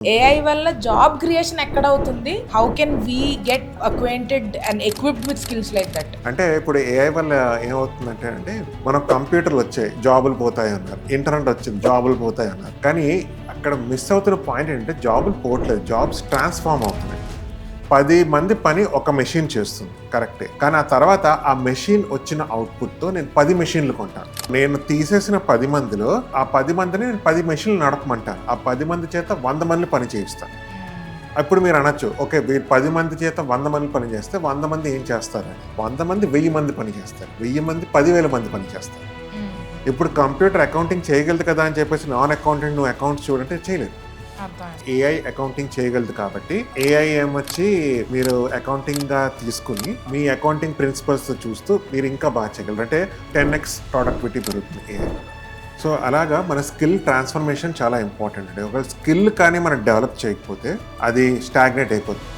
AI వల్ల job creation ఎక్కడ అవుతుంది? How can we get acquainted and equipped with skills like that? అంటే ఇప్పుడు ఏఐ వల్ల ఏమవుతుందంటే మనకు కంప్యూటర్లు వచ్చాయి, జాబులు పోతాయి అన్నారు. ఇంటర్నెట్ వచ్చింది, జాబులు పోతాయి అన్నారు. కానీ అక్కడ మిస్ అవుతున్న పాయింట్ ఏంటంటే జాబులు పోవట్లేదు, జాబ్స్ ట్రాన్స్ఫార్మ్ అవుతున్నాయి. 10 మంది పని ఒక మెషిన్ చేస్తుంది, కరెక్టే. కానీ ఆ తర్వాత ఆ మెషిన్ వచ్చిన అవుట్పుట్తో నేను 10 మెషిన్లు కొంటాను. నేను తీసేసిన 10 మందిలో ఆ 10 మందిని నేను 10 మెషిన్లు నడపమంటాను. ఆ 10 మంది చేత 100 మంది పని చేయిస్తాను. అప్పుడు మీరు అనొచ్చు, ఓకే మీరు 10 మంది చేత 100 మంది పని చేస్తే 100 మంది ఏం చేస్తారు? 100 మంది 1000 మంది పని చేస్తారు, 1000 మంది 10,000 మంది పని చేస్తారు. ఇప్పుడు కంప్యూటర్ అకౌంటింగ్ చేయగలదు కదా అని చెప్పేసి నాన్ అకౌంటెంట్ నువ్వు అకౌంట్స్ చూడంటే చేయలేదు. ఏఐ అకౌంటింగ్ చేయగలదు కాబట్టి ఏఐ ఏమొచ్చి మీరు అకౌంటింగ్ గా తీసుకుని మీ అకౌంటింగ్ ప్రిన్సిపల్స్ చూస్తూ మీరు ఇంకా బాగా చేయగలరు. అంటే 10x ప్రొడక్టివిటీ పెరుగుతుంది ఏఐ. సో అలాగా మన స్కిల్ ట్రాన్స్ఫర్మేషన్ చాలా ఇంపార్టెంట్ అండి. ఒక స్కిల్ కానీ మనం డెవలప్ చేయకపోతే అది స్టాగ్నేట్ అయిపోతుంది.